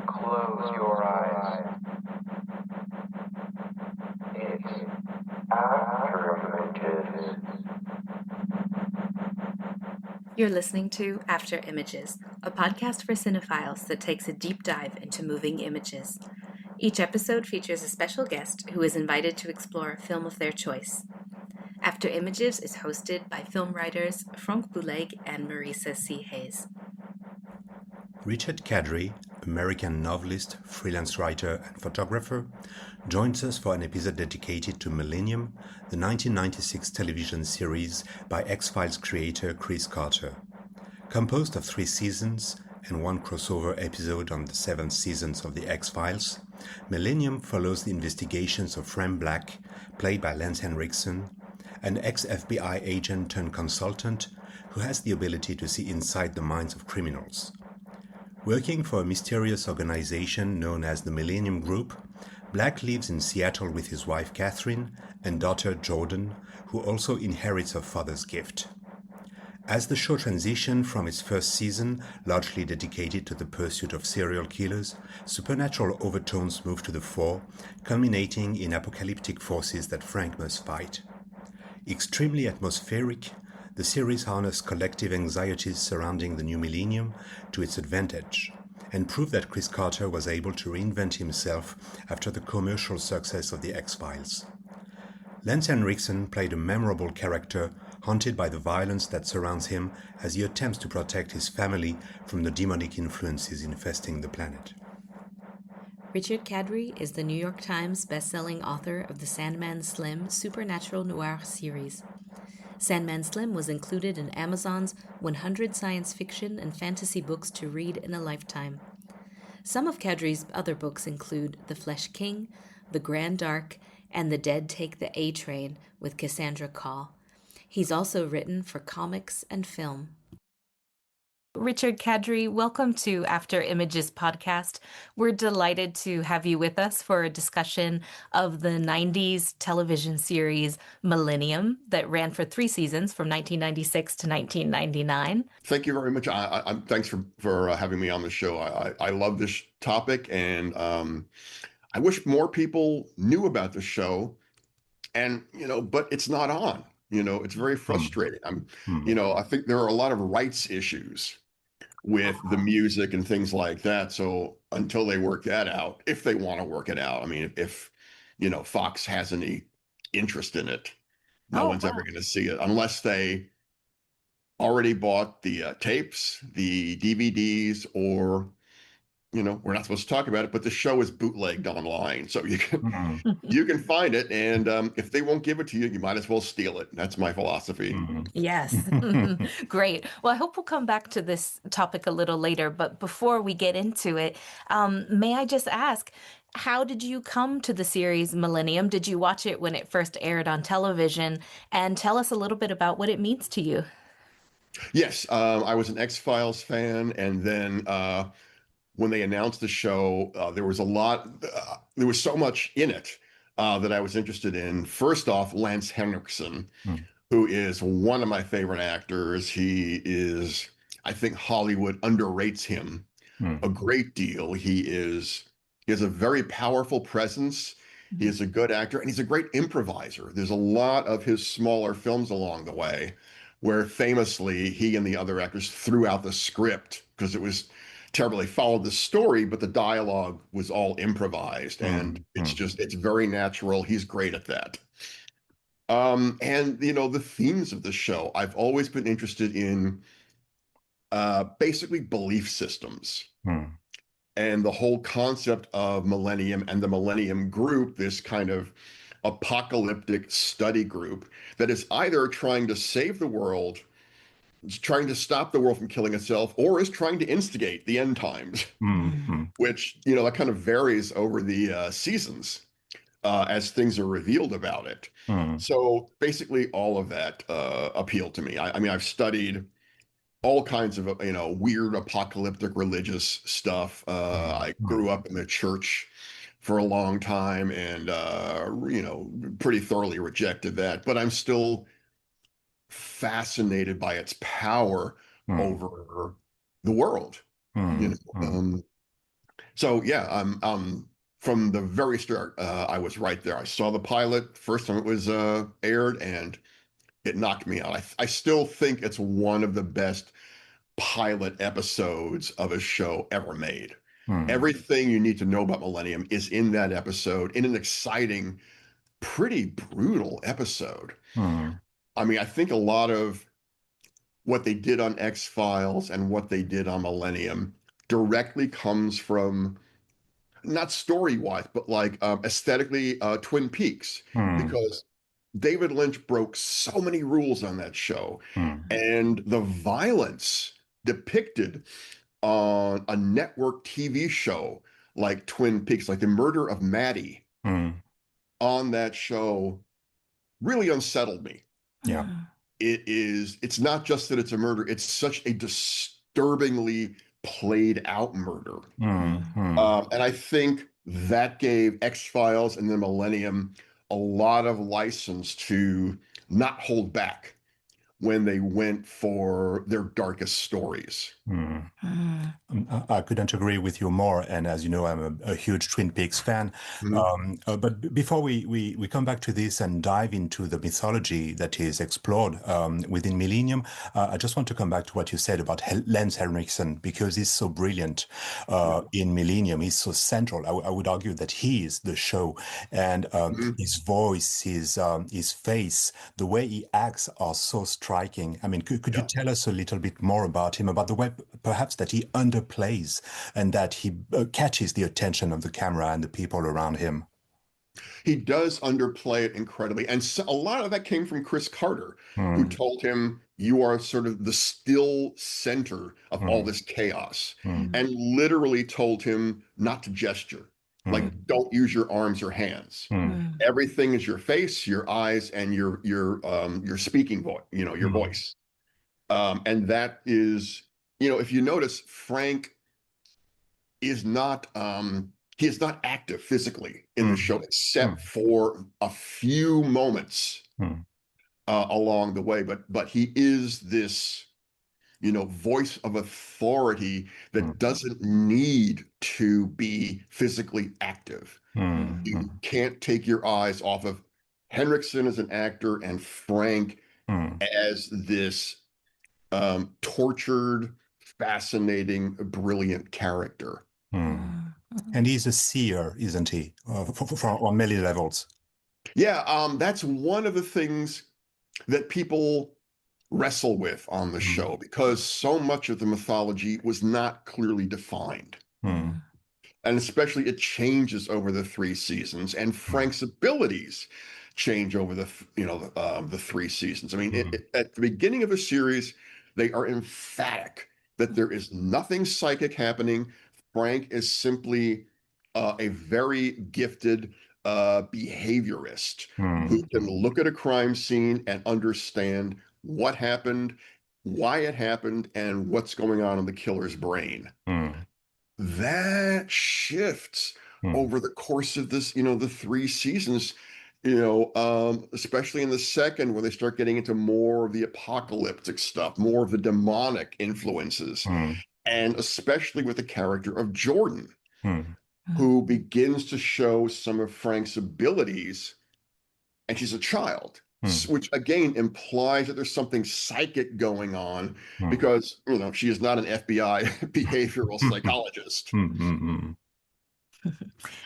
Close your eyes. It's After Images. You're listening to After Images, a podcast for cinephiles that takes a deep dive into moving images. Each episode features a special guest who is invited to explore a film of their choice. After Images is hosted by film writers Frank Bouleg and Marisa C. Hayes. Richard Kadrey, American novelist, freelance writer, and photographer, joins us for an episode dedicated to MillenniuM, the 1996 television series by X-Files creator Chris Carter. Composed of 3 seasons and 1 crossover episode on the 7 seasons of the X-Files, MillenniuM follows the investigations of Frank Black, played by Lance Henriksen, an ex-FBI agent turned consultant who has the ability to see inside the minds of criminals. Working for a mysterious organization known as the MillenniuM Group, Black lives in Seattle with his wife Catherine and daughter Jordan, who also inherits her father's gift. As the show transitioned from its first season, largely dedicated to the pursuit of serial killers, supernatural overtones moved to the fore, culminating in apocalyptic forces that Frank must fight. Extremely atmospheric, the series harnessed collective anxieties surrounding the new millennium to its advantage, and proved that Chris Carter was able to reinvent himself after the commercial success of the X-Files. Lance Henriksen played a memorable character haunted by the violence that surrounds him as he attempts to protect his family from the demonic influences infesting the planet. Richard Kadrey is the New York Times best-selling author of the Sandman Slim Supernatural Noir series. Sandman Slim was included in Amazon's 100 science fiction and fantasy books to read in a lifetime. Some of Kadrey's other books include The Flesh King, The Grand Dark, and The Dead Take the A Train with Cassandra Caw. He's also written for comics and film. Richard Kadrey, welcome to After Images podcast. We're delighted to have you with us for a discussion of the 90s television series MillenniuM that ran for 3 seasons from 1996 to 1999. Thank you very much. Thanks for having me on the show. I love this topic, and I wish more people knew about the show, and but it's not on. It's very frustrating. I think there are a lot of rights issues with the music and things like that. So until they work that out, if they want to work it out, if Fox has any interest in it, no one's ever going to see it unless they already bought the tapes, the DVDs, or we're not supposed to talk about it, but the show is bootlegged online, so you can find it, and if they won't give it to you, you might as well steal it. That's my philosophy. Yes. Great. Well, I hope we'll come back to this topic a little later, but before we get into it, may I just ask, how did you come to the series MillenniuM? Did you watch it when it first aired on television? And tell us a little bit about what it means to you. Yes, I was an X-Files fan, and then when they announced the show, there was so much in it that I was interested in. First off, Lance Henriksen, who is one of my favorite actors. He is, I think Hollywood underrates him a great deal. He has a very powerful presence. He is a good actor, and he's a great improviser. There's a lot of his smaller films along the way where famously he and the other actors threw out the script because it was terrible. They followed the story, but the dialogue was all improvised, and it's very natural. He's great at that. And the themes of the show, I've always been interested in basically belief systems. And the whole concept of MillenniuM and the MillenniuM Group, this kind of apocalyptic study group that is either trying to save the world, trying to stop the world from killing itself, or is trying to instigate the end times, which, that kind of varies over the seasons as things are revealed about it. So basically all of that appealed to me. I've studied all kinds of, weird apocalyptic religious stuff. I grew up in the church for a long time and, pretty thoroughly rejected that. But I'm still fascinated by its power over the world. So yeah, I'm from the very start. I was right there. I saw the pilot first time it was aired, and it knocked me out. I still think it's one of the best pilot episodes of a show ever made. Everything you need to know about Millennium is in that episode, in an exciting, pretty brutal episode. I mean, I think a lot of what they did on X-Files and what they did on Millennium directly comes from, not story-wise, but like aesthetically, Twin Peaks, because David Lynch broke so many rules on that show, and the violence depicted on a network TV show like Twin Peaks, like the murder of Maddie on that show, really unsettled me. Yeah. It's not just that it's a murder, it's such a disturbingly played out murder. And I think that gave X-Files and then Millennium a lot of license to not hold back when they went for their darkest stories. I couldn't agree with you more. And as you know, I'm a huge Twin Peaks fan. But before we come back to this and dive into the mythology that is explored within MillenniuM, I just want to come back to what you said about Lance Henriksen, because he's so brilliant in MillenniuM. He's so central. I would argue that he is the show. And his voice, his face, the way he acts are so striking. I mean, could you tell us a little bit more about him, about the way perhaps that he underplays and that he catches the attention of the camera and the people around him? He does underplay it incredibly. And so a lot of that came from Chris Carter, who told him, you are sort of the still center of all this chaos, and literally told him not to gesture. Like, don't use your arms or hands. Everything is your face, your eyes, and your speaking voice, your voice. And that is, if you notice, Frank is not he is not active physically in the show, except for a few moments along the way. But he is this, voice of authority that doesn't need to be physically active. You can't take your eyes off of Henriksen as an actor and Frank as this tortured, fascinating, brilliant character. And he's a seer, isn't he? On many levels. Yeah, that's one of the things that people wrestle with on the show, because so much of the mythology was not clearly defined. And especially it changes over the 3 seasons, and Frank's abilities change over the 3 seasons. I mean, at the beginning of a series, they are emphatic that there is nothing psychic happening. Frank is simply a very gifted behaviorist who can look at a crime scene and understand what happened, why it happened, and what's going on in the killer's brain. That shifts over the course of this, the 3 seasons, especially in the second, when they start getting into more of the apocalyptic stuff, more of the demonic influences, and especially with the character of Jordan, who begins to show some of Frank's abilities, and she's a child, which again implies that there's something psychic going on, because, she is not an FBI behavioral psychologist.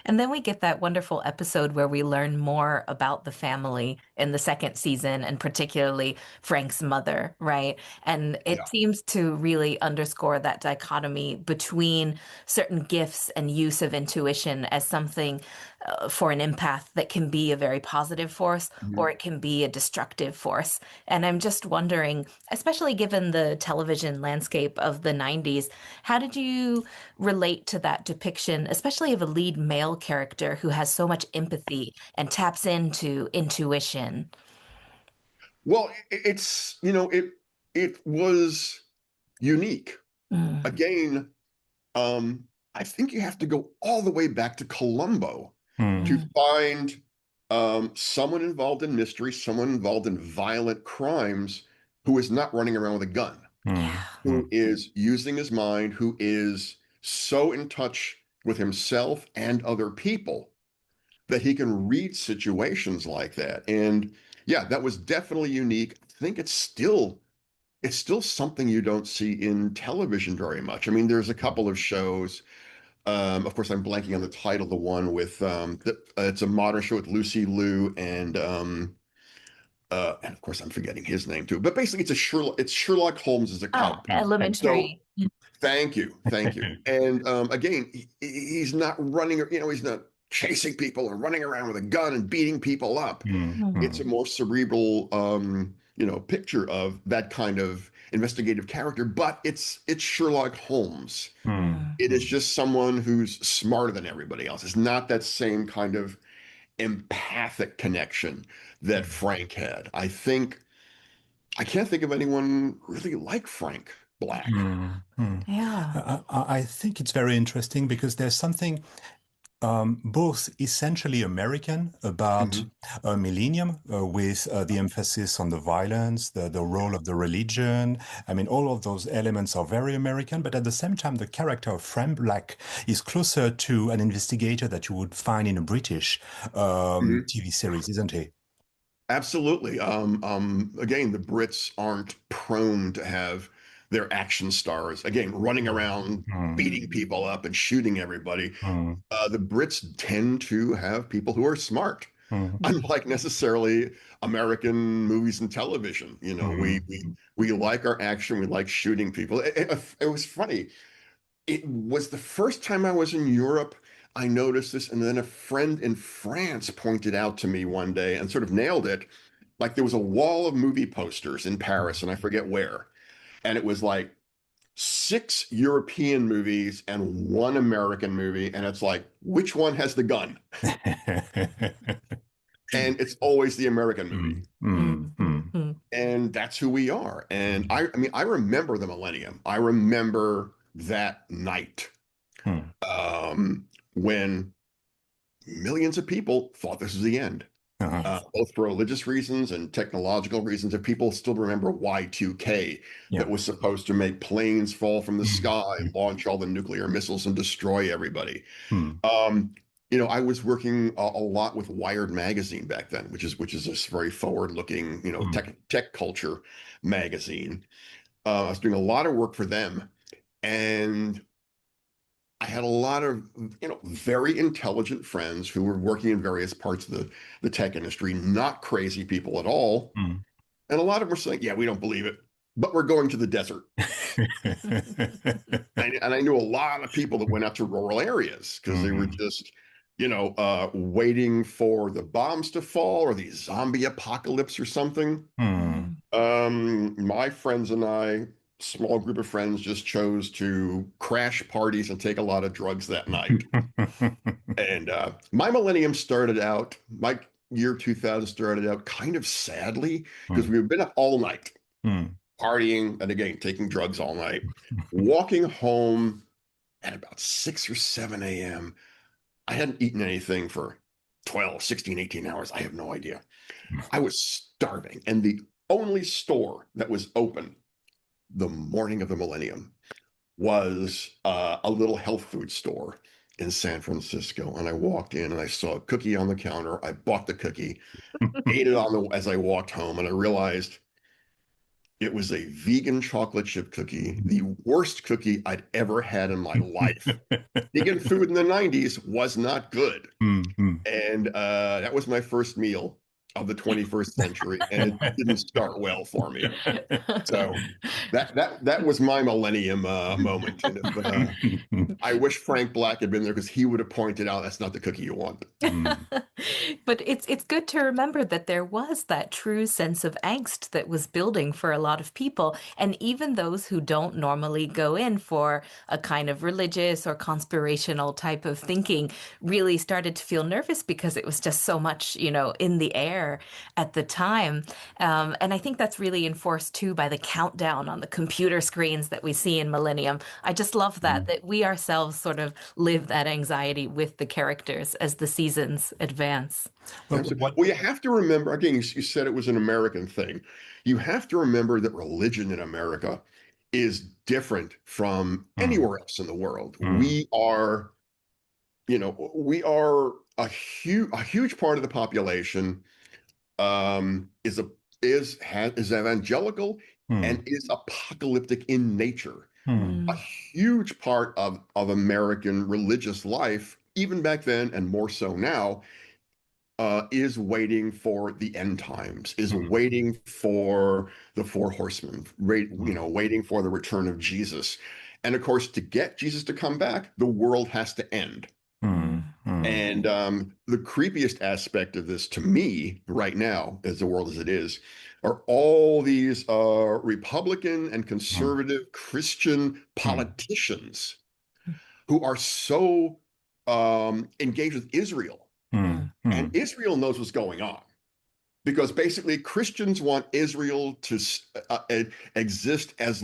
And then we get that wonderful episode where we learn more about the family in the second season, and particularly Frank's mother, right? And it seems to really underscore that dichotomy between certain gifts and use of intuition as something for an empath that can be a very positive force, or it can be a destructive force. And I'm just wondering, especially given the television landscape of the 90s, how did you relate to that depiction, especially of a lead male character who has so much empathy and taps into intuition? Well, it's, it was unique. Again, I think you have to go all the way back to Columbo to Mm. find someone involved in mystery, someone involved in violent crimes who is not running around with a gun, Mm. Yeah. who is using his mind, who is so in touch with himself and other people that he can read situations like that. And yeah, that was definitely unique. I think it's still something you don't see in television very much. I mean, there's a couple of shows. Of course, I'm blanking on the title. The one with it's a modern show with Lucy Liu and of course I'm forgetting his name too. But basically, it's Sherlock Holmes as a Ah, cop. So elementary. thank you. And again, he's not running, he's not chasing people and running around with a gun and beating people up. Mm. It's a Mm. more cerebral, picture of that kind of investigative character. But it's Sherlock Holmes. Mm. It is just someone who's smarter than everybody else. It's not that same kind of empathic connection that Frank had. I can't think of anyone really like Frank Black. Mm. Mm. Yeah. I think it's very interesting because there's something both essentially American about Mhm. Millennium, with the emphasis on the violence, the role of the religion. I mean, all of those elements are very American, but at the same time, the character of Frank Black is closer to an investigator that you would find in a British Mhm. TV series, isn't he? Absolutely. Again, the Brits aren't prone to have their action stars, again, running around, Mm. beating people up and shooting everybody. Mm. The Brits tend to have people who are smart, Mm. unlike necessarily American movies and television. We like our action, we like shooting people. It was funny. It was the first time I was in Europe. I noticed this, and then a friend in France pointed out to me one day and sort of nailed it. Like there was a wall of movie posters in Paris, and I forget where. And it was like six European movies and one American movie. And it's like, which one has the gun? And it's always the American movie. Mm. Mm. Mm. Mm. And that's who we are. And I mean, I remember the millennium. I remember that night Mm. when millions of people thought this was the end, Uh-huh. both for religious reasons and technological reasons. If people still remember Y2K, Yeah. that was supposed to make planes fall from the sky, Mm. launch all the nuclear missiles, and destroy everybody. Mm. I was working a lot with Wired magazine back then, which is this very forward-looking, Mm. tech culture magazine. I was doing a lot of work for them, and I had a lot of, very intelligent friends who were working in various parts of the tech industry, not crazy people at all. Mm. And a lot of them were saying, yeah, we don't believe it, but we're going to the desert. And I knew a lot of people that went out to rural areas because they were Mhm. just, waiting for the bombs to fall or the zombie apocalypse or something. Mm. My friends and I, small group of friends, just chose to crash parties and take a lot of drugs that night. And my year 2000 started out kind of sadly because Mm. we've been up all night Mm. partying and again taking drugs all night, walking home at about 6 or 7 a.m. I hadn't eaten anything for 12, 16, 18 hours. I have no idea. I was starving, and the only store that was open the morning of the millennium was a little health food store in San Francisco. And I walked in and I saw a cookie on the counter. I bought the cookie, ate it as I walked home, and I realized it was a vegan chocolate chip cookie, the worst cookie I'd ever had in my life. Vegan food in the 90s was not good. Mm. Mm. And that was my first meal of the 21st century, and it didn't start well for me. So that was my millennium moment. And I wish Frank Black had been there because he would have pointed out that's not the cookie you want. Mm. But it's good to remember that there was that true sense of angst that was building for a lot of people. And even those who don't normally go in for a kind of religious or conspirational type of thinking really started to feel nervous because it was just so much, in the air rare at the time. And I think that's really enforced too by the countdown on the computer screens that we see in MillenniuM. I just love that we ourselves sort of live that anxiety with the characters as the seasons advance. Well, you have to remember, again, you said it was an American thing. You have to remember that religion in America is different from anywhere else in the world. We are, a huge part of the population is evangelical and is apocalyptic in nature. A huge part of American religious life, even back then and more so now, is waiting for the end times, is waiting for the four horsemen, waiting for the return of Jesus. And of course, to get Jesus to come back, the world has to end. And the creepiest aspect of this to me right now, as the world as it is, are all these Republican and conservative Christian politicians who are so engaged with Israel. And Israel knows what's going on, because basically Christians want Israel to exist as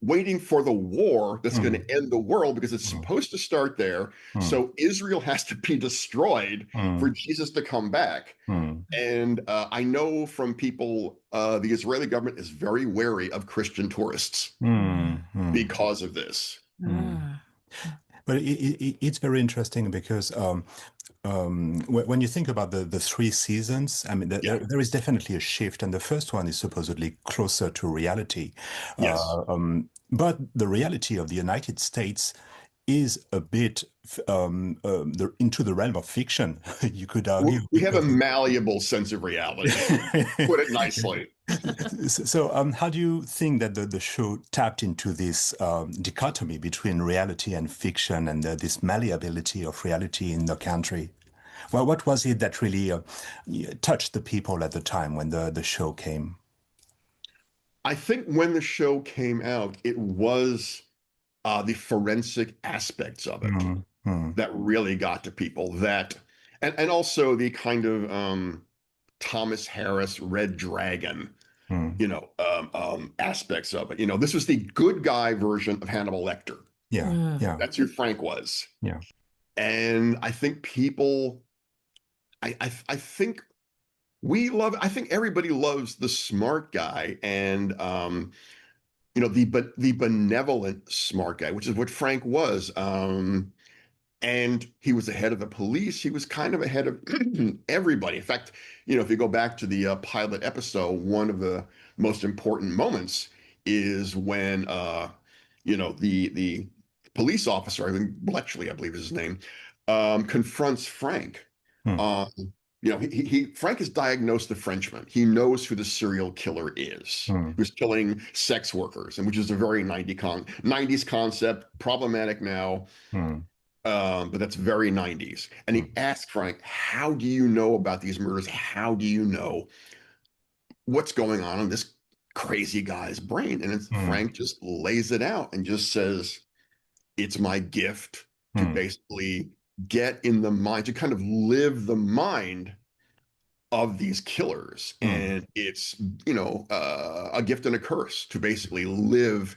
waiting for the war that's going to end the world, because it's supposed to start there. So Israel has to be destroyed for Jesus to come back. And I know from people, the Israeli government is very wary of Christian tourists because of this. But it's very interesting because when you think about the three seasons, I mean, there is definitely a shift, and the first one is supposedly closer to reality. Yes. But the reality of the United States is a bit into the realm of fiction, you could argue. We have a malleable sense of reality, put it nicely. So how do you think that the show tapped into this dichotomy between reality and fiction, and this malleability of reality in the country? Well, what was it that really touched the people at the time when the show came? I think when the show came out, it was the forensic aspects of it that really got to people. And also the kind of Thomas Harris Red Dragon, aspects of it. This was the good guy version of Hannibal Lecter. Yeah. That's who Frank was. Yeah. And I think people, I think I think everybody loves the smart guy and, the benevolent smart guy, which is what Frank was. And he was the head of the police. He was kind of ahead of everybody. In fact, if you go back to the pilot episode, one of the most important moments is when, the police officer, I think Bletchley, I believe is his name, confronts Frank. Frank has diagnosed the Frenchman. He knows who the serial killer is, who's killing sex workers, and which is a very 90s concept, problematic now. But that's very 90s. And he asked Frank, how do you know about these murders? How do you know what's going on in this crazy guy's brain? And Frank just lays it out and just says, it's my gift to basically get in the mind, to kind of live the mind of these killers. And it's, a gift and a curse to basically live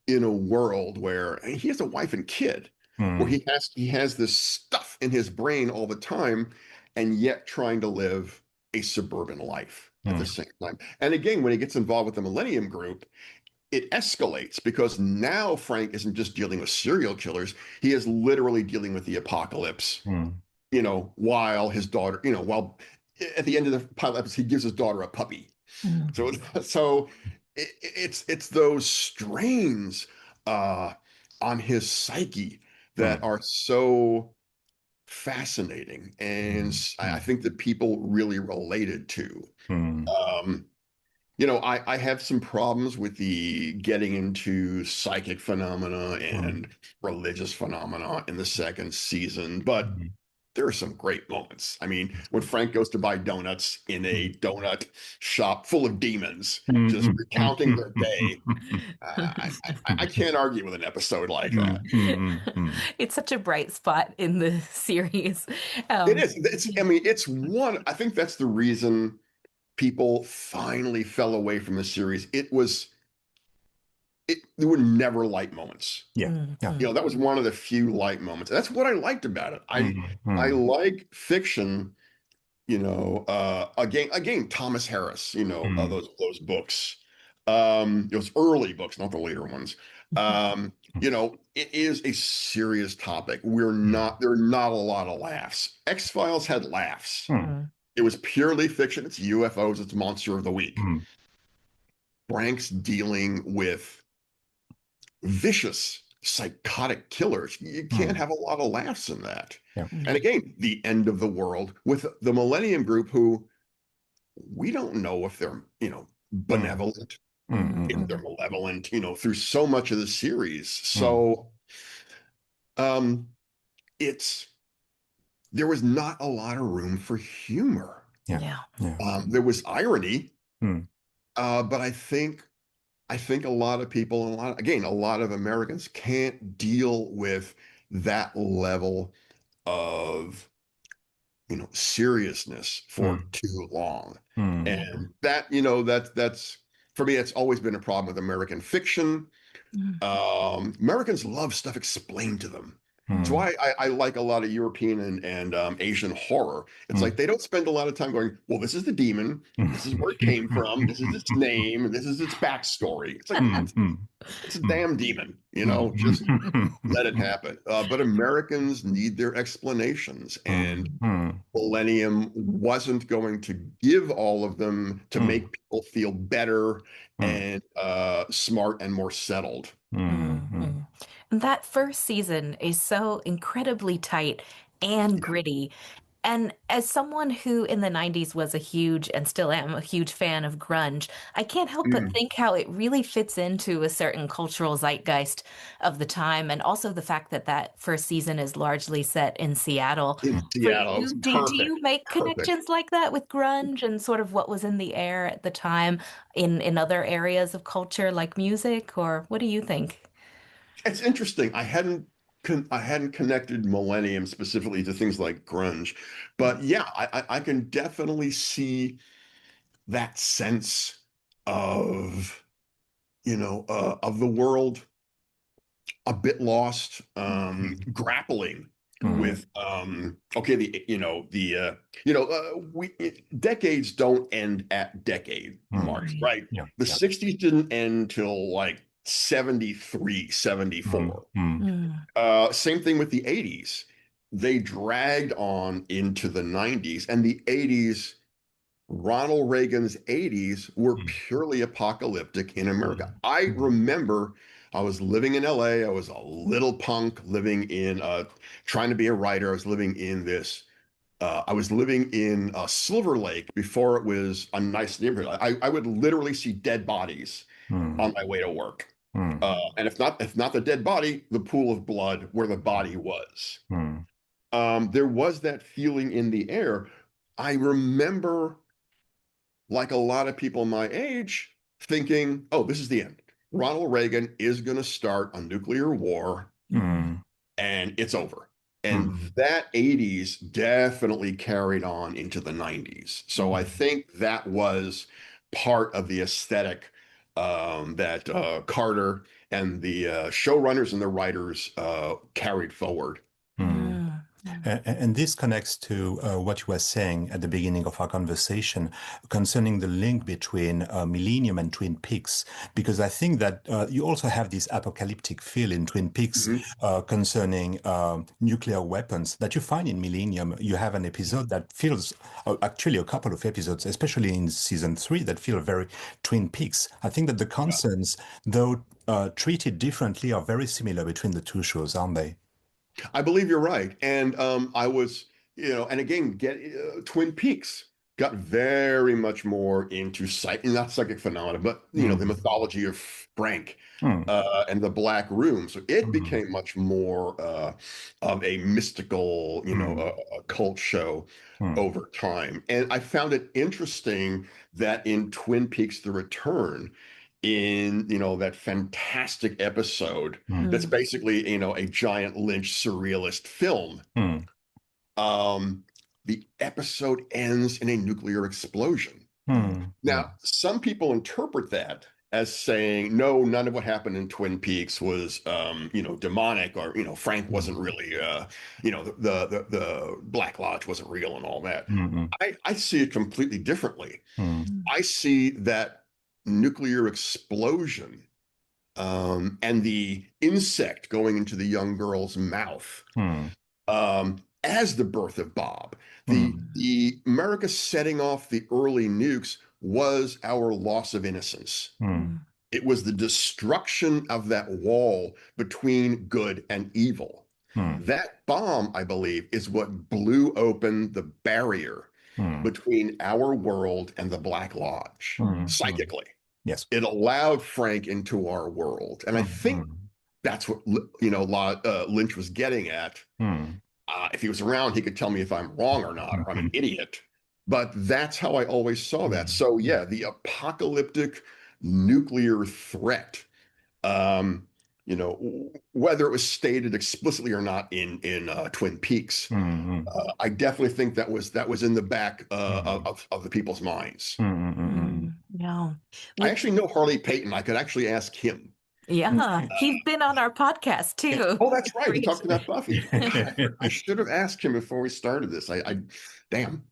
in a world where he has a wife and kid. Where he has this stuff in his brain all the time, and yet trying to live a suburban life at the same time. And again, when he gets involved with the MillenniuM group, it escalates, because now Frank isn't just dealing with serial killers. He is literally dealing with the apocalypse, while his daughter, while at the end of the pilot episode, he gives his daughter a puppy. So it's those strains on his psyche that are so fascinating, and I think that people really related to. I have some problems with the getting into psychic phenomena and religious phenomena in the second season, but there are some great moments. I mean, when Frank goes to buy donuts in a donut shop full of demons, just recounting their day. I can't argue with an episode like that. It's such a bright spot in the series. It is. I mean, it's one. I think that's the reason people finally fell away from the series. There were never light moments. Yeah. That was one of the few light moments. That's what I liked about it. I like fiction. Again, Thomas Harris. Those books. Those early books, not the later ones. It is a serious topic. There are not a lot of laughs. X-Files had laughs. It was purely fiction. It's UFOs. It's Monster of the Week. Frank's dealing with vicious, psychotic killers. You can't have a lot of laughs in that. And again, the end of the world with the MillenniuM group, who we don't know if they're, benevolent, if they're malevolent, through so much of the series. So there was not a lot of room for humor. There was irony, but I think a lot of people, a lot of Americans can't deal with that level of, seriousness for too long. And that, that's for me, it's always been a problem with American fiction. Americans love stuff explained to them. That's why I like a lot of European and Asian horror. It's like they don't spend a lot of time going, well, this is the demon, this is where it came from, this is its name, and this is its backstory. It's like, it's a damn demon, just let it happen. But Americans need their explanations, and MillenniuM wasn't going to give all of them to make people feel better and smart and more settled. That first season is so incredibly tight and gritty. And as someone who in the 90s was a huge, and still am a huge fan of grunge, I can't help but think how it really fits into a certain cultural zeitgeist of the time. And also the fact that that first season is largely set in Seattle. In Seattle. Do you make connections like that with grunge and sort of what was in the air at the time in other areas of culture like music? Or what do you think? It's interesting. I hadn't connected MillenniuM specifically to things like grunge, but yeah, I can definitely see that sense of, of the world a bit lost, grappling with, decades don't end at decade marks, right? The 60s didn't end till like 73, 74. Same thing with the 80s. They dragged on into the 90s, and the 80s, Ronald Reagan's 80s were purely apocalyptic in America. I remember I was living in LA. I was a little punk living in, trying to be a writer. I was living in Silver Lake before it was a nice neighborhood. I would literally see dead bodies on my way to work. And if not the dead body, the pool of blood where the body was. There was that feeling in the air. I remember, like a lot of people my age, thinking, oh, this is the end. Ronald Reagan is going to start a nuclear war and it's over. And that 80s definitely carried on into the 90s. So I think that was part of the aesthetic that Carter and the showrunners and the writers carried forward. And this connects to what you were saying at the beginning of our conversation concerning the link between MillenniuM and Twin Peaks, because I think that you also have this apocalyptic feel in Twin Peaks concerning nuclear weapons that you find in MillenniuM. You have an episode that feels, actually a couple of episodes, especially in season 3, that feel very Twin Peaks. I think that the concerns, though treated differently, are very similar between the two shows, aren't they? I believe you're right. And I was, and again, Twin Peaks got very much more into not psychic phenomena, but the mythology of Frank and the Black Room. So it became much more of a mystical, a cult show over time. And I found it interesting that in Twin Peaks: The Return, in that fantastic episode that's basically a giant Lynch surrealist film. The episode ends in a nuclear explosion. Now, some people interpret that as saying, no, none of what happened in Twin Peaks was, demonic, or, Frank wasn't really, the Black Lodge wasn't real and all that. I see it completely differently. I see that nuclear explosion and the insect going into the young girl's mouth as the birth of Bob. The America setting off the early nukes was our loss of innocence. It was the destruction of that wall between good and evil. That bomb, I believe, is what blew open the barrier between our world and the Black Lodge psychically. Yes. It allowed Frank into our world. And I think that's what, Lynch was getting at. If he was around, he could tell me if I'm wrong or not, or I'm an idiot. But that's how I always saw that. So yeah, the apocalyptic nuclear threat, whether it was stated explicitly or not in Twin Peaks, I definitely think that was in the back of the people's minds. Yeah. I actually know Harley Payton. I could actually ask him. Yeah, he's been on our podcast too. Oh, that's right. We talked about Buffy. I should have asked him before we started this. Damn.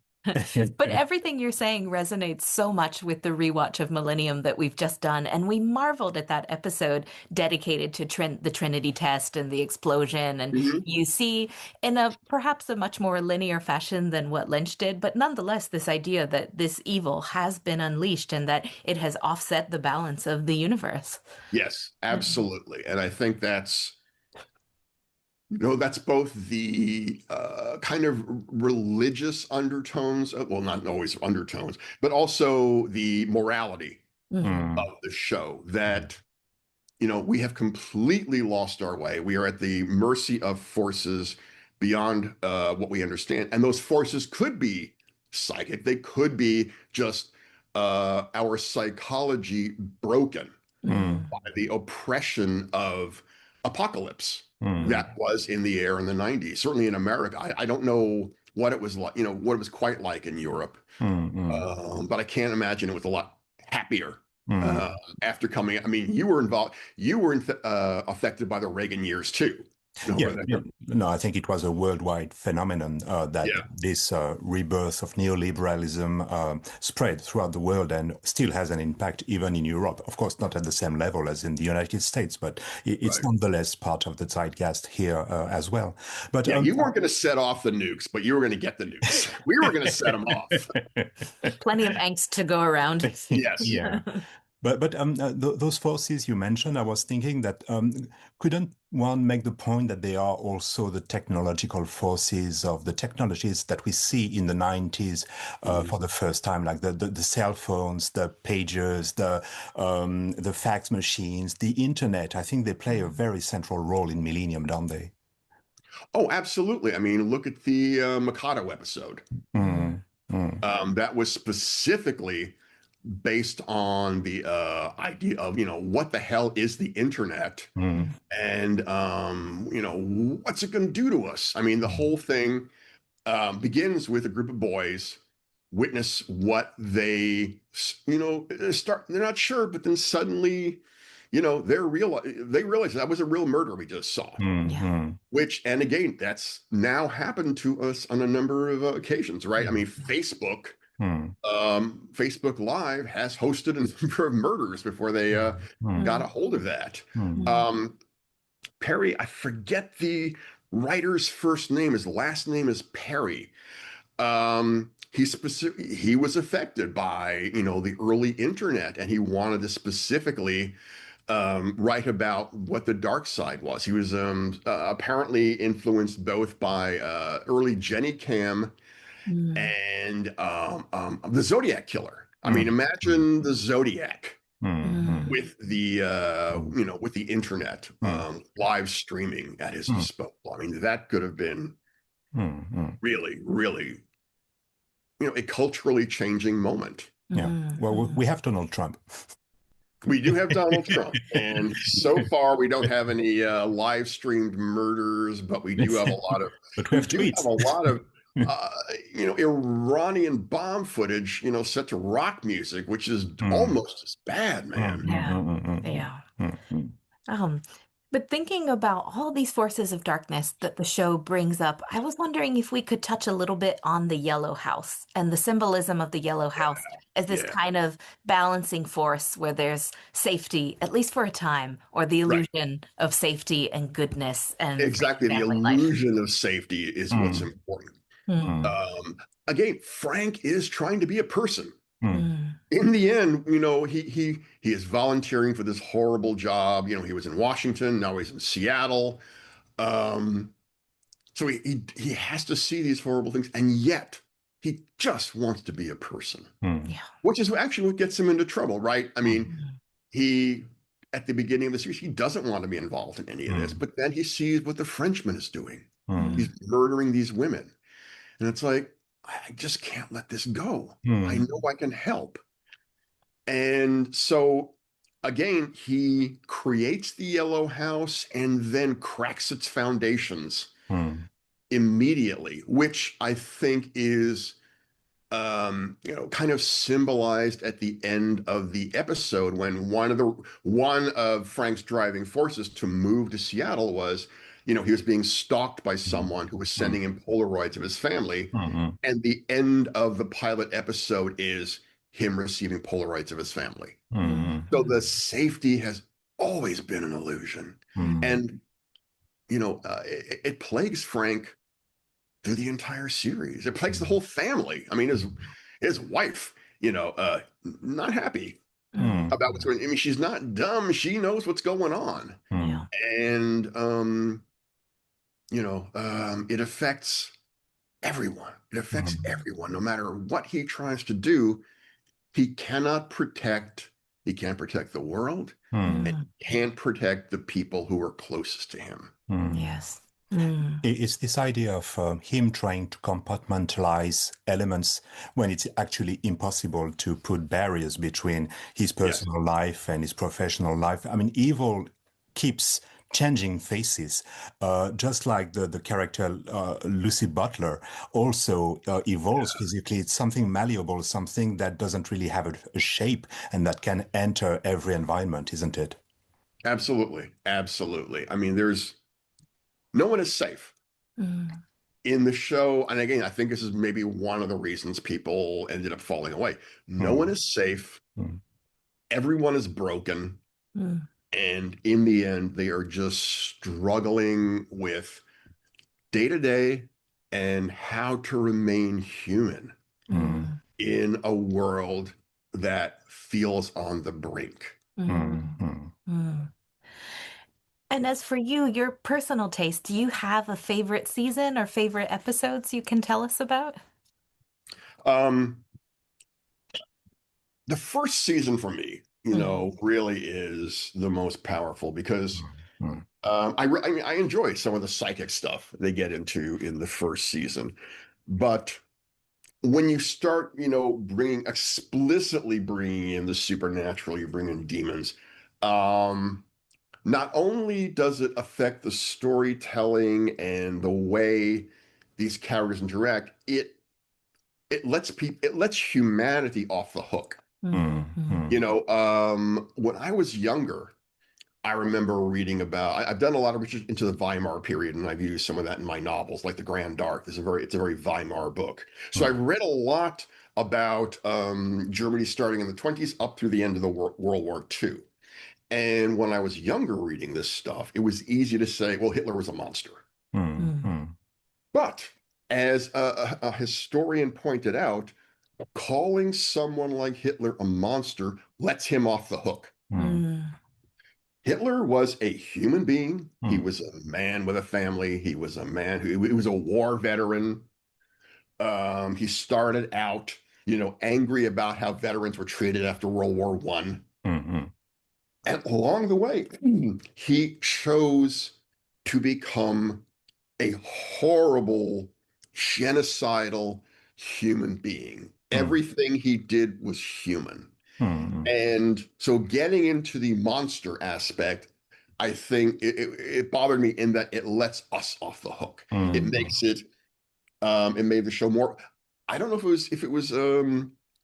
But everything you're saying resonates so much with the rewatch of MillenniuM that we've just done. And we marveled at that episode dedicated to the Trinity test and the explosion. And you see, in perhaps a much more linear fashion than what Lynch did, but nonetheless, this idea that this evil has been unleashed and that it has offset the balance of the universe. Yes, absolutely. And I think that's both the kind of religious undertones, well, not always undertones, but also the morality of the show, that, we have completely lost our way. We are at the mercy of forces beyond what we understand. And those forces could be psychic. They could be just our psychology broken by the oppression of apocalypse that was in the air in the 90s, certainly in America. I don't know what it was like, what it was quite like in Europe, but I can't imagine it was a lot happier after coming. I mean, you were involved, affected by the Reagan years too. No, I think it was a worldwide phenomenon that this rebirth of neoliberalism spread throughout the world and still has an impact even in Europe. Of course, not at the same level as in the United States, but it's nonetheless part of the zeitgeist here as well. But you weren't going to set off the nukes, but you were going to get the nukes. We were going to set them off. Plenty of angst to go around. Yes. Yeah. But those forces you mentioned, I was thinking that couldn't one make the point that they are also the technological forces of the technologies that we see in the 90s for the first time, like the cell phones, the pagers, the fax machines, the internet? I think they play a very central role in MillenniuM, don't they? Oh, absolutely. I mean, look at the Mikado episode. That was specifically based on the idea of, what the hell is the internet, and, what's it going to do to us? I mean, the whole thing begins with a group of boys witness what they, they're not sure, but then suddenly, they realize that was a real murder we just saw, which, and again, that's now happened to us on a number of occasions, right? I mean, Facebook Live has hosted a number of murders before they got a hold of that. Perry, I forget the writer's first name. His last name is Perry. He was affected by the early internet, and he wanted to specifically write about what the dark side was. He was apparently influenced both by early Jenny Cam Mm. and the Zodiac Killer. I mean, imagine the Zodiac with the with the internet live streaming at his disposal. I mean, that could have been really, really, a culturally changing moment. Yeah. Well, we have Donald Trump. We do have Donald Trump, and so far we don't have any live streamed murders, but we do have a lot of But we have tweets. have a lot of Iranian bomb footage, set to rock music, which is almost as bad, man. Yeah. But thinking about all these forces of darkness that the show brings up, I was wondering if we could touch a little bit on the Yellow House and the symbolism of the Yellow House as this kind of balancing force where there's safety, at least for a time, or the illusion of safety and goodness and exactly the illusion of safety is what's important. Again, Frank is trying to be a person. In the end, he is volunteering for this horrible job. He was in Washington, now he's in Seattle. So he has to see these horrible things, and yet he just wants to be a person. Which is actually what gets him into trouble, right? I mean, at the beginning of the series, he doesn't want to be involved in any of this, but then he sees what the Frenchman is doing. He's murdering these women. And it's like, I just can't let this go. I know I can help. And so, again, he creates the Yellow House and then cracks its foundations immediately, which I think is, kind of symbolized at the end of the episode when one of Frank's driving forces to move to Seattle was, he was being stalked by someone who was sending him Polaroids of his family. And the end of the pilot episode is him receiving Polaroids of his family. So the safety has always been an illusion. And, it plagues Frank through the entire series. It plagues the whole family. I mean, his wife, not happy about what's going on. I mean, she's not dumb. She knows what's going on. And, it affects everyone. It affects everyone, no matter what he tries to do. He can't protect the world, and he can't protect the people who are closest to him. Yes. It's this idea of him trying to compartmentalize elements when it's actually impossible to put barriers between his personal life and his professional life. I mean, evil keeps changing faces, just like the character Lucy Butler also evolves physically. It's something malleable, something that doesn't really have a shape and that can enter every environment, isn't it? Absolutely. I mean, no one is safe in the show. And again, I think this is maybe one of the reasons people ended up falling away. No one is safe. Everyone is broken. And in the end, they are just struggling with day-to-day and how to remain human in a world that feels on the brink. And as for you, your personal taste, do you have a favorite season or favorite episodes you can tell us about? The first season for me, really is the most powerful because I enjoy some of the psychic stuff they get into in the first season. But when you start, explicitly bringing in the supernatural, you bring in demons, not only does it affect the storytelling and the way these characters interact, it lets humanity off the hook. When I was younger, I remember reading about, I've done a lot of research into the Weimar period, and I've used some of that in my novels, like The Grand Dark. It's a very Weimar book. So I read a lot about Germany starting in the 20s up through the end of the World War II. And when I was younger reading this stuff, it was easy to say, well, Hitler was a monster. But as a historian pointed out, calling someone like Hitler a monster lets him off the hook. Hitler was a human being. He was a man with a family. He was a man who was a war veteran. He started out, angry about how veterans were treated after World War I. Mm-hmm. And along the way, he chose to become a horrible, genocidal human being. Everything he did was human. Mm-hmm. And so getting into the monster aspect, I think it bothered me in that it lets us off the hook. It makes it made the show more. I don't know if it was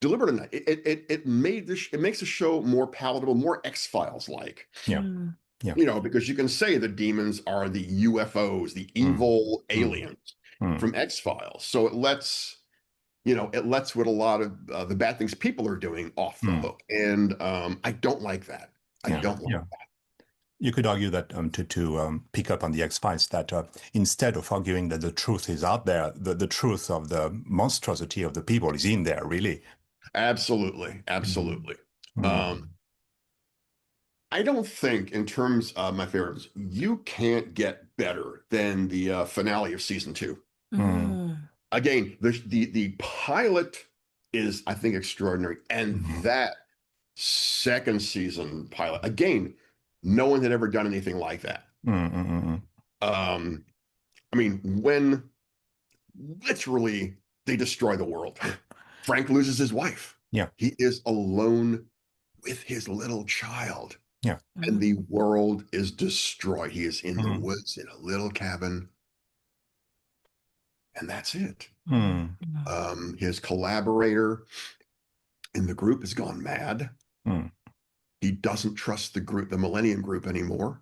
deliberate or not. It makes the show more palatable, more X-Files like. Yeah. Yeah. Because you can say the demons are the UFOs, the evil aliens from X-Files. So it lets what a lot of the bad things people are doing off the hook. And I don't like that. I don't like that. You could argue that to pick up on the X-Files, that instead of arguing that the truth is out there, the truth of the monstrosity of the people is in there, really. Absolutely. I don't think, in terms of my favorites, you can't get better than the finale of season 2. Again, the pilot is, I think, extraordinary, and that second season pilot, again, no one had ever done anything like that. I mean, when literally they destroy the world, Frank loses his wife. Yeah, he is alone with his little child. Yeah, and the world is destroyed. He is in the woods in a little cabin, and that's it. His collaborator in the group has gone mad. He doesn't trust the group, the MillenniuM group, anymore.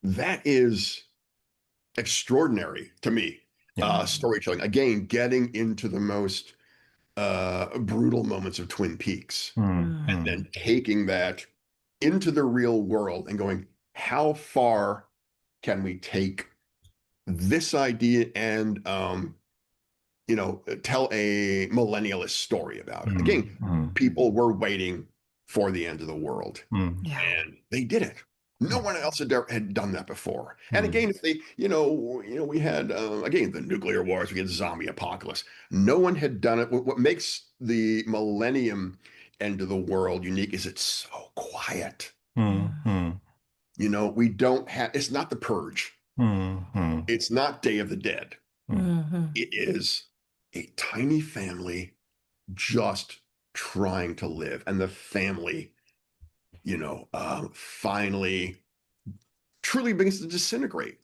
That is extraordinary to me. Storytelling, again, getting into the most brutal moments of Twin Peaks, and then taking that into the real world and going, how far can we take this idea and tell a millennialist story about it. Again, people were waiting for the end of the world, and they did it. No one else had done that before. And again, if they, we had again the nuclear wars, we had zombie apocalypse. No one had done it. What makes the millennium end of the world unique is it's so quiet. We don't have. It's not The Purge. It's not Day of the Dead. It is a tiny family just trying to live, and the family, finally truly begins to disintegrate.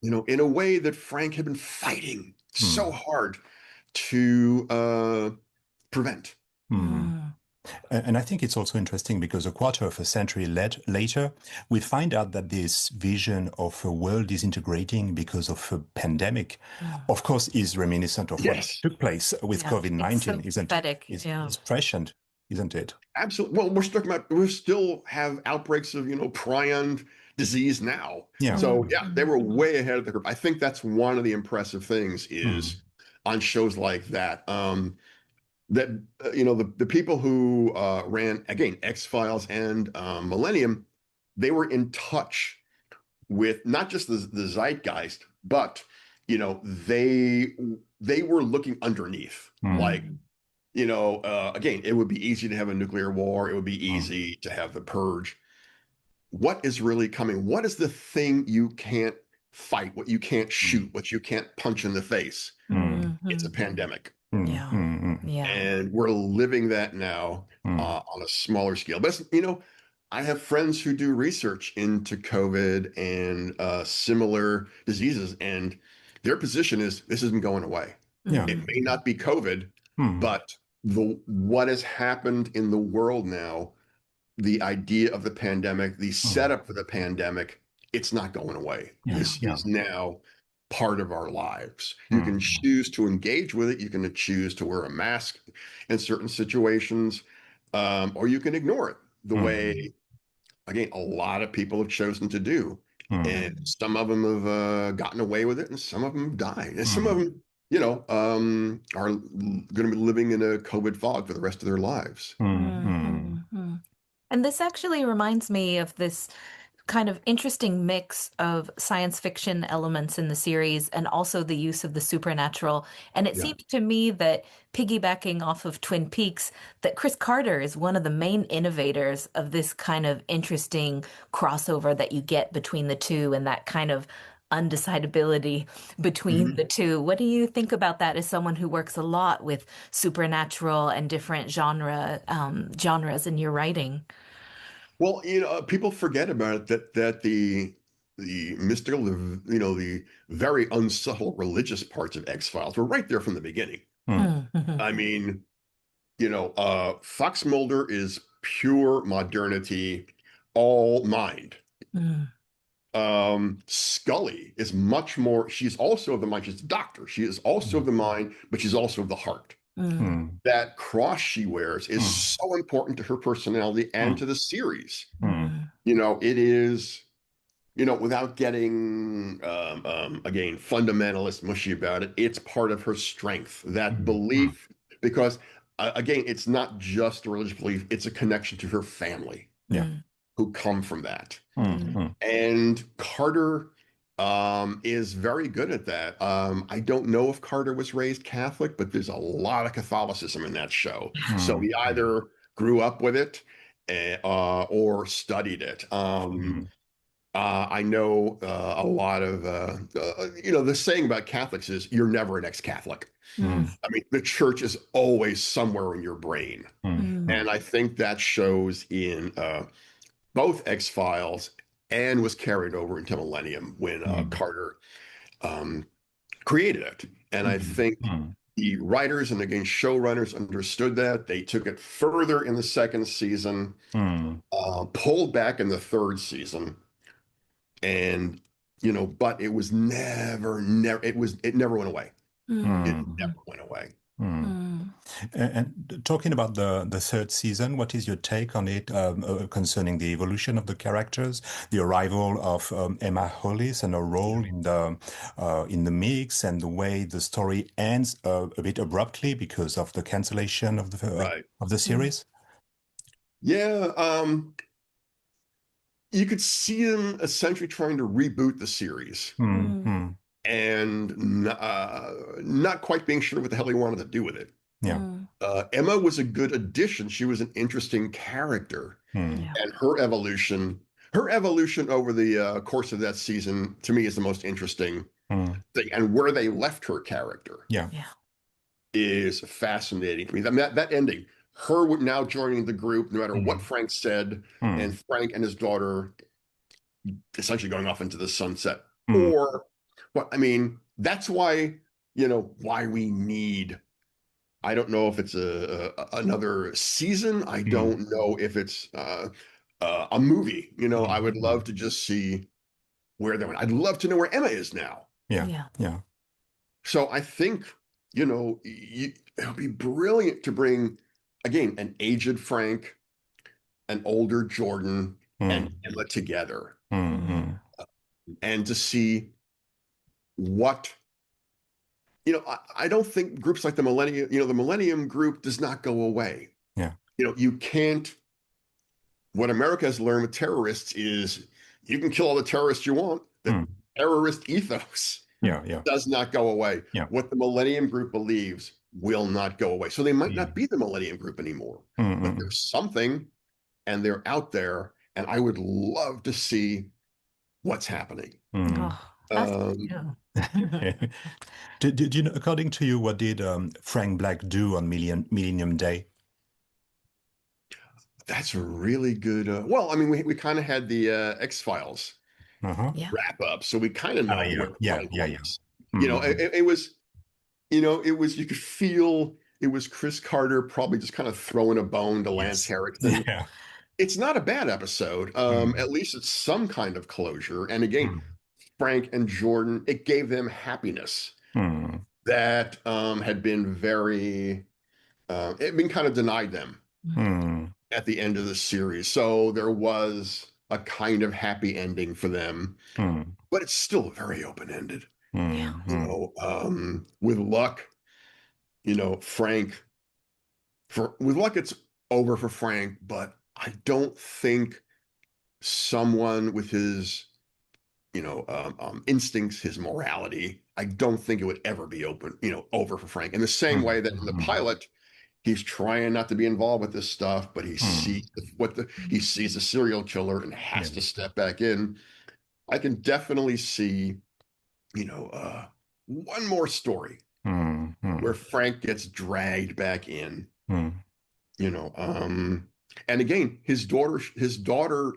In a way that Frank had been fighting so hard to prevent. And I think it's also interesting because a quarter of a century later, we find out that this vision of a world disintegrating because of a pandemic, of course, is reminiscent of what took place with COVID-19, isn't it? It's prescient, isn't it? Absolutely. Well, we still have outbreaks of, prion disease now. So they were way ahead of the curve. I think that's one of the impressive things is on shows like that. That the people who ran, again, X-Files and MillenniuM, they were in touch with not just the zeitgeist, but they were looking underneath. Like, again, it would be easy to have a nuclear war. It would be easy to have the Purge. What is really coming? What is the thing you can't fight? What you can't shoot? What you can't punch in the face? It's a pandemic. And we're living that now on a smaller scale. But I have friends who do research into COVID and similar diseases, and their position is this isn't going away. It may not be COVID, but what has happened in the world now, the idea of the pandemic, the setup for the pandemic, it's not going away. This is now part of our lives. You can choose to engage with it. You can choose to wear a mask in certain situations, or you can ignore it the way, again, a lot of people have chosen to do. And some of them have gotten away with it, and some of them have died. And some of them, are going to be living in a COVID fog for the rest of their lives. And this actually reminds me of this kind of interesting mix of science fiction elements in the series and also the use of the supernatural. And it Yeah. seems to me that piggybacking off of Twin Peaks, that Chris Carter is one of the main innovators of this kind of interesting crossover that you get between the two and that kind of undecidability between the two. What do you think about that as someone who works a lot with supernatural and different genres in your writing? Well, people forget about it that the mystical, the very unsubtle religious parts of X-Files were right there from the beginning. Mm-hmm. I mean, Fox Mulder is pure modernity, all mind. Scully is much more, she's also of the mind, she's a doctor. She is also of the mind, but she's also of the heart. That cross she wears is so important to her personality and to the series. It is, without getting, again, fundamentalist mushy about it, it's part of her strength, that belief, because, again, it's not just a religious belief, it's a connection to her family who come from that. And Carter is very good at that. I don't know if Carter was raised Catholic, but there's a lot of Catholicism in that show. So he either grew up with it or studied it. I know a lot of, the saying about Catholics is you're never an ex-Catholic. I mean, the church is always somewhere in your brain. And I think that shows in both X-Files and was carried over into MillenniuM when Carter created it. And I think the writers and, again, showrunners understood that. They took it further in the second season, pulled back in the third season. And, but it was it never went away. It never went away. And talking about the third season, what is your take on it concerning the evolution of the characters, the arrival of Emma Hollis and her role in the mix, and the way the story ends a bit abruptly because of the cancellation of the series? Yeah, you could see them essentially trying to reboot the series and not quite being sure what the hell he wanted to do with it. Emma was a good addition. She was an interesting character, and her evolution over the course of that season, to me, is the most interesting thing. And where they left her character is fascinating to me. That ending, her now joining the group, no matter what Frank said, and Frank and his daughter essentially going off into the sunset. Or, well, I mean, that's why, why we need, I don't know if it's another season. I don't know if it's a movie. I would love to just see where they went. I'd love to know where Emma is now. Yeah. So I think, it would be brilliant to bring, again, an aged Frank, an older Jordan, and Emma together. And to see what, I don't think groups like the MillenniuM, the MillenniuM group does not go away. You can't, what America has learned with terrorists is you can kill all the terrorists you want. The terrorist ethos does not go away. What the MillenniuM group believes will not go away. So they might not be the MillenniuM group anymore, but there's something, and they're out there, and I would love to see what's happening. Did you know, according to you, what did Frank Black do on Millennium Day? That's a really good. Well, I mean, we kind of had the X-Files wrap up, so we kind of know where Frank was. It was, it was, you could feel it was Chris Carter probably just kind of throwing a bone to Lance Henriksen. It's not a bad episode. At least it's some kind of closure. And again, Frank and Jordan, it gave them happiness that had been it had been kind of denied them at the end of the series. So there was a kind of happy ending for them, but it's still very open-ended. With luck, Frank, with luck, it's over for Frank, but I don't think someone with his, instincts, his morality, I don't think it would ever be over for Frank. In the same way that in the pilot, he's trying not to be involved with this stuff, but he sees he sees a serial killer and has to step back in. I can definitely see, one more story where Frank gets dragged back in. And again, his daughter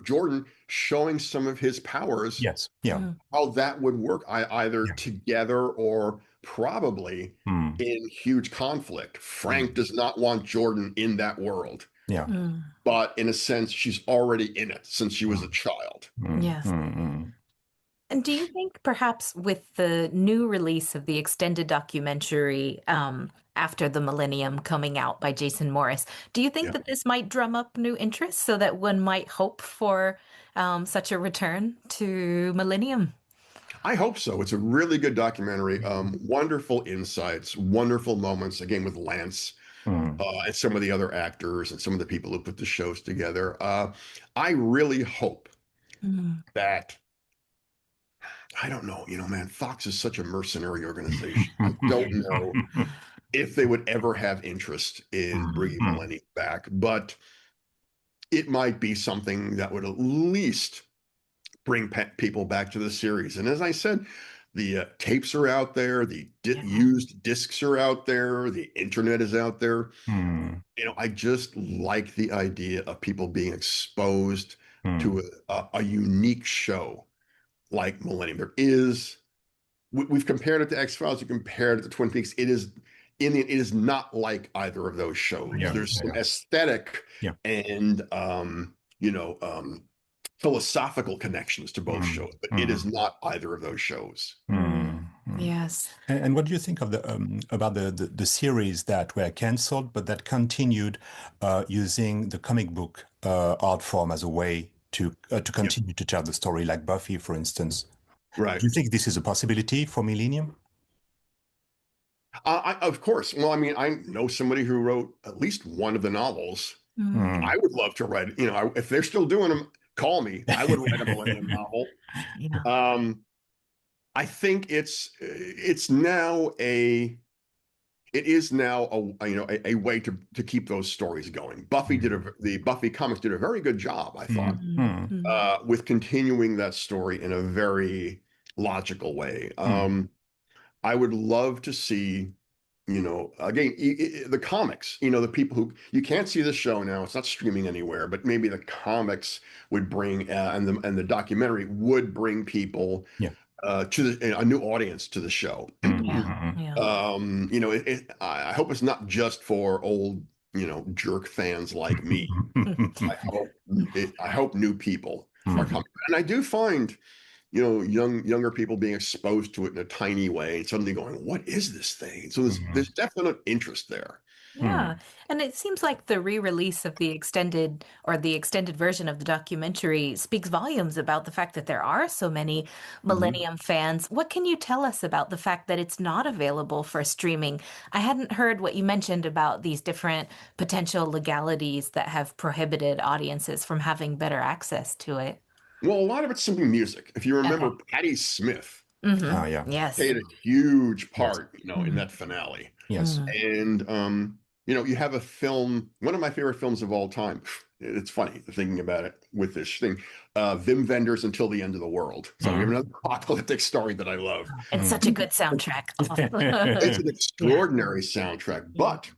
Jordan, showing some of his powers. Yes. Yeah. How that would work, either together or probably in huge conflict. Frank does not want Jordan in that world. Yeah. But in a sense, she's already in it since she was a child. Yes. And do you think perhaps with the new release of the extended documentary after the MillenniuM coming out by Jason Morris, do you think that this might drum up new interest so that one might hope for such a return to MillenniuM? I hope so. It's a really good documentary. Wonderful insights, wonderful moments, again, with Lance and some of the other actors and some of the people who put the shows together. I really hope that, I don't know, man, Fox is such a mercenary organization. I don't know if they would ever have interest in bringing Millennium back, but it might be something that would at least bring people back to the series. And as I said, the tapes are out there, the used discs are out there, the internet is out there. I just like the idea of people being exposed to a unique show like MillenniuM. We've compared it to X-Files, you compared it to Twin Peaks. It is not like either of those shows. There's some aesthetic and philosophical connections to both shows, but it is not either of those shows. Yes. And what do you think of about the series that were canceled but that continued using the comic book art form as a way to continue to tell the story, like Buffy, for instance? Right. Do you think this is a possibility for MillenniuM? Of course. Well, I mean, I know somebody who wrote at least one of the novels. I would love to write, if they're still doing them, call me. I would write a MillenniuM novel. I think it is now a way to keep those stories going. The Buffy comics did a very good job, I thought, with continuing that story in a very logical way. I would love to see, again, the comics, the people who, you can't see the show now, it's not streaming anywhere, but maybe the comics would bring, and the documentary would bring people to a new audience to the show. I hope it's not just for old, jerk fans like me. I hope new people are coming. And I do find, younger people being exposed to it in a tiny way and suddenly going, what is this thing? So there's definite interest there. Yeah. And it seems like the re-release of the extended version of the documentary speaks volumes about the fact that there are so many MillenniuM fans. What can you tell us about the fact that it's not available for streaming? I hadn't heard what you mentioned about these different potential legalities that have prohibited audiences from having better access to it. Well, a lot of it's simply music. If you remember, Patti Smith Yes. played a huge part, in that finale. Yes. And, you have a film, one of my favorite films of all time. It's funny thinking about it with this thing. Wim Wenders' Until the End of the World. So we have another apocalyptic story that I love. It's such a good soundtrack. It's an extraordinary soundtrack, but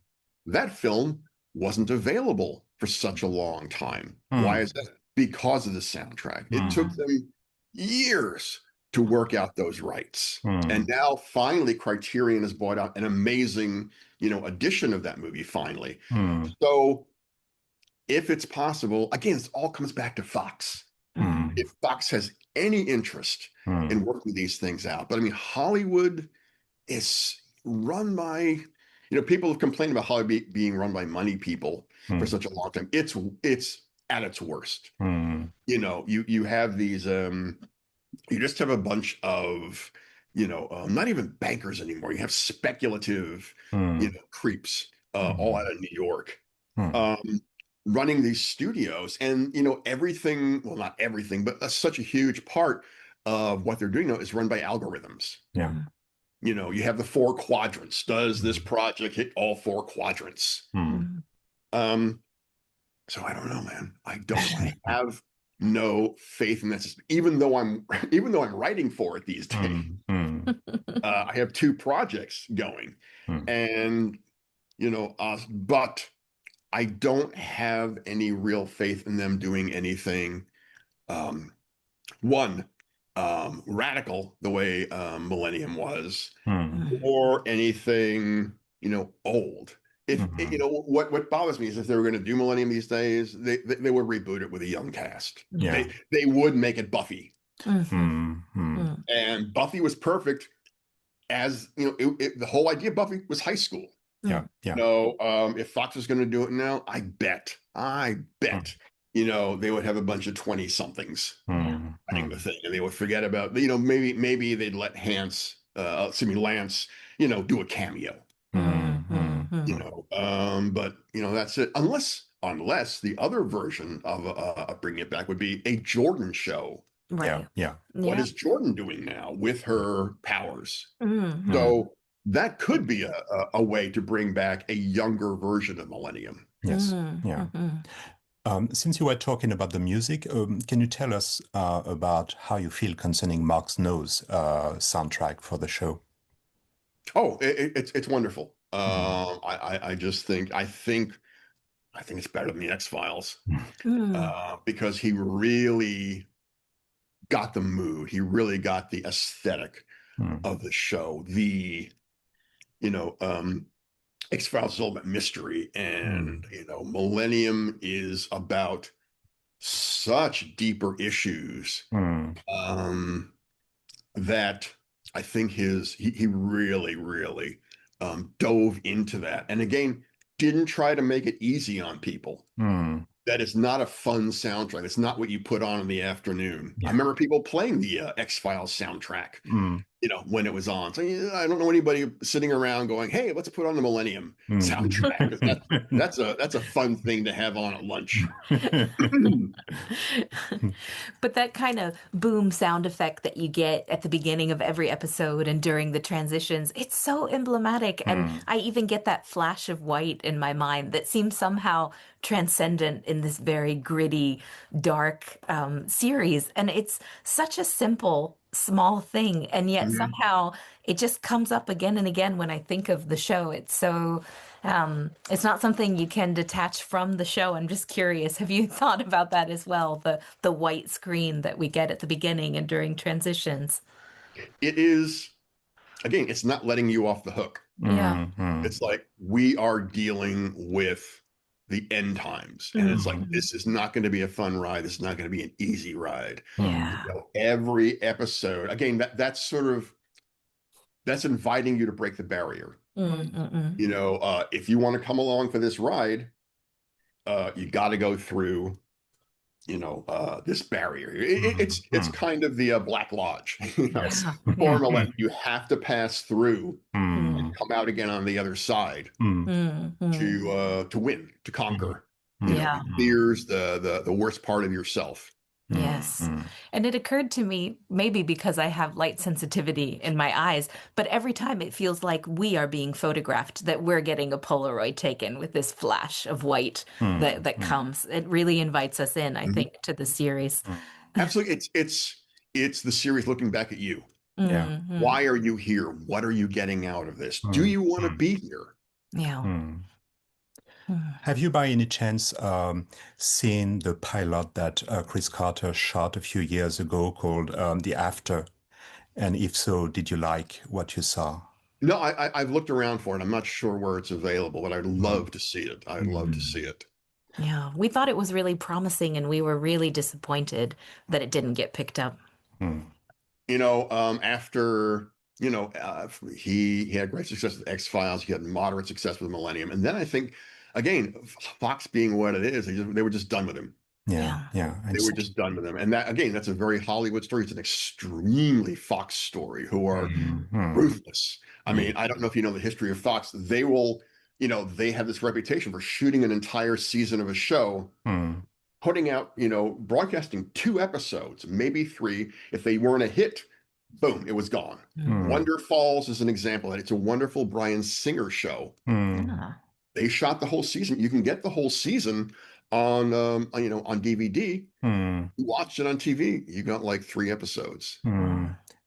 that film wasn't available for such a long time. Why is that? Because of the soundtrack. It took them years to work out those rights. And now finally Criterion has bought out an amazing, edition of that movie finally. So if it's possible, again, it all comes back to Fox. If Fox has any interest in working these things out. But I mean, Hollywood is run by, people have complained about Hollywood being run by money people for such a long time. It's at its worst. You have these, you just have a bunch of, not even bankers anymore. You have speculative, creeps all out of New York. running these studios, and everything, well, not everything, but such a huge part of what they're doing now is run by algorithms. Yeah. You have the 4 quadrants. Does this project hit all 4 quadrants? So I don't know, man. I have no faith in that system, even though I'm writing for it these days. I have 2 projects going, and but I don't have any real faith in them doing anything radical the way MillenniuM was, or anything old. If what bothers me is if they were going to do MillenniuM these days, they would reboot it with a young cast. Yeah. They would make it Buffy. Mm-hmm. And Buffy was perfect, as the whole idea of Buffy was high school. Yeah. Yeah. If Fox was going to do it now, I bet they would have a bunch of 20-somethings running the thing, and they would forget about maybe they'd let Lance do a cameo. But that's it. Unless the other version of bringing it back would be a Jordan show. Right. Yeah. What is Jordan doing now with her powers? Mm-hmm. So that could be a way to bring back a younger version of MillenniuM. Yes. Mm-hmm. Yeah. Since you were talking about the music, can you tell us about how you feel concerning Mark Snow's soundtrack for the show? Oh, it's wonderful. I think it's better than the X-Files, because he really got the mood. He really got the aesthetic of the show. X-Files is all about mystery, and MillenniuM is about such deeper issues that I think he really dove into that, and again didn't try to make it easy on people. That is not a fun soundtrack. It's not what you put on in the afternoon. I remember people playing the X-Files soundtrack, when it was on. So I don't know anybody sitting around going, "Hey, let's put on the MillenniuM soundtrack." That's a fun thing to have on at lunch. But that kind of boom sound effect that you get at the beginning of every episode and during the transitions, it's so emblematic. And I even get that flash of white in my mind that seems somehow transcendent in this very gritty, dark series. And it's such a simple, small thing. And yet somehow it just comes up again and again when I think of the show. It's so... it's not something you can detach from the show. I'm just curious, have you thought about that as well? The white screen that we get at the beginning and during transitions. It is, again, it's not letting you off the hook. Yeah. It's like we are dealing with the end times, and it's like, this is not going to be a fun ride. This is not going to be an easy ride. Yeah. Every episode, again, that's inviting you to break the barrier. If you want to come along for this ride, you got to go through, this barrier. It's kind of the Black Lodge. Formula. You have to pass through and come out again on the other side to win, to conquer. Fears the worst part of yourself. Yes. And it occurred to me, maybe because I have light sensitivity in my eyes, but every time it feels like we are being photographed, that we're getting a Polaroid taken with this flash of white that comes. It really invites us in, I think, to the series. Absolutely. It's the series looking back at you. Why are you here? What are you getting out of this? Do you want to be here? Yeah. Have you by any chance seen the pilot that Chris Carter shot a few years ago called The After? And if so, did you like what you saw? No, I've looked around for it. I'm not sure where it's available, but I'd love to see it. I'd love to see it. Yeah, we thought it was really promising, and we were really disappointed that it didn't get picked up. After... he had great success with X-Files. He had moderate success with MillenniuM. And then I think, again, Fox being what it is, they were just done with him. Yeah. They were just done with him. And that, again, that's a very Hollywood story. It's an extremely Fox story, who are ruthless. I mean, I don't know if you know the history of Fox. They will they have this reputation for shooting an entire season of a show, putting out, broadcasting 2 episodes, maybe 3. If they weren't a hit, boom, it was gone. Wonder Falls is an example of that. It's a wonderful Bryan Singer show. They shot the whole season. You can get the whole season on DVD. You watched it on TV. You got like 3 episodes.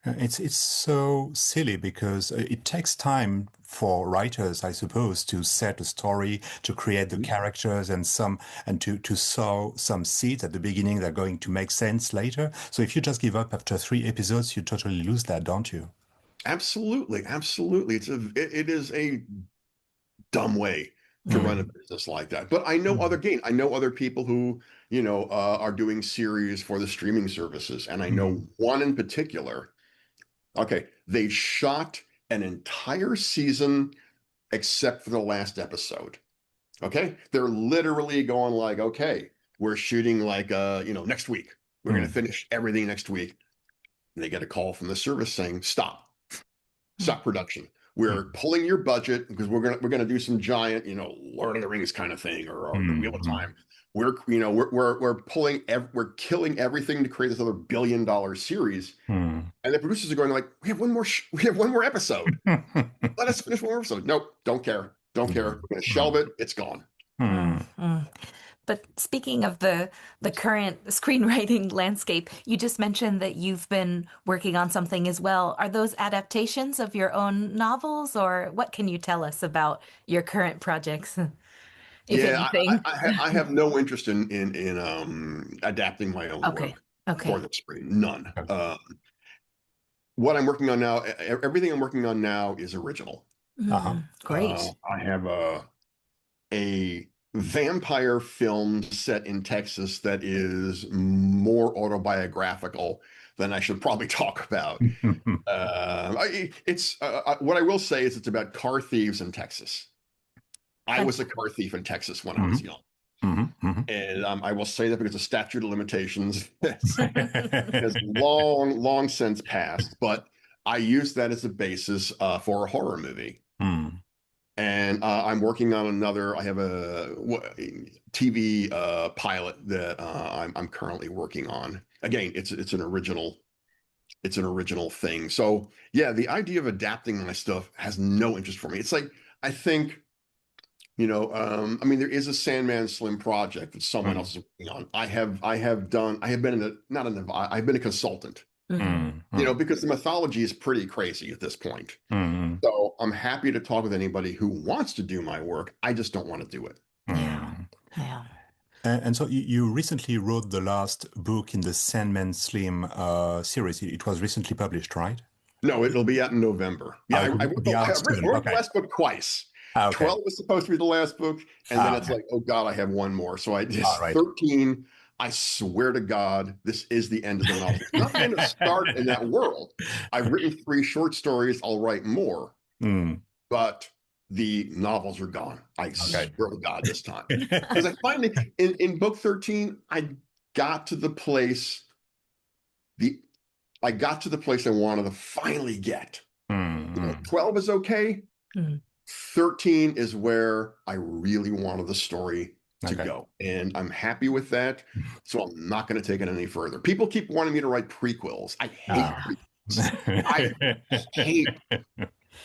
It's so silly because it takes time for writers, I suppose, to set a story, to create the characters and to sow some seeds at the beginning that are going to make sense later. So if you just give up after 3 episodes, you totally lose that, don't you? Absolutely. It is a dumb way to run a business like that. But I know other people who, are doing series for the streaming services. And I know one in particular. Okay, they shot an entire season except for the last episode. Okay, they're literally going like, okay, we're shooting like, next week. We're going to finish everything next week. And they get a call from the service saying, stop production. We're pulling your budget because we're gonna do some giant, Lord of the Rings kind of thing or the Wheel of Time. We're killing everything to create this other $1 billion series. And the producers are going like, we have one more episode. Let us finish one more episode. Nope, don't care. We're gonna shelve it. It's gone. But speaking of the current screenwriting landscape, you just mentioned that you've been working on something as well. Are those adaptations of your own novels, or what can you tell us about your current projects, if anything? I have no interest in adapting my own work for the screen. None. What I'm working on now, everything I'm working on now is original. Great. I have a vampire film set in Texas that is more autobiographical than I should probably talk about. What I will say is it's about car thieves in Texas. I was a car thief in Texas when I was young. And I will say that because the statute of limitations has long since passed, but I used that as a basis for a horror movie. And I'm working on another. I have a TV pilot that I'm currently working on. Again, it's an original thing. So yeah, the idea of adapting my stuff has no interest for me. It's like I think, there is a Sandman Slim project that someone else is working on. I've been a consultant. Because the mythology is pretty crazy at this point. So I'm happy to talk with anybody who wants to do my work. I just don't want to do it. Yeah. And so you recently wrote the last book in the Sandman Slim series. It was recently published, right? No, it'll be out in November. Yeah, I wrote the last book twice. 12 was supposed to be the last book, and then it's like, oh God, I have one more. So I did 13. I swear to God, this is the end of the novel. It's not going to start in that world. I've written 3 short stories. I'll write more, but the novels are gone. I swear to God this time. Because I finally, in book 13, I got to the place I wanted to finally get. 12 is okay. 13 is where I really wanted the story to go. And I'm happy with that. So I'm not going to take it any further. People keep wanting me to write prequels. I hate prequels.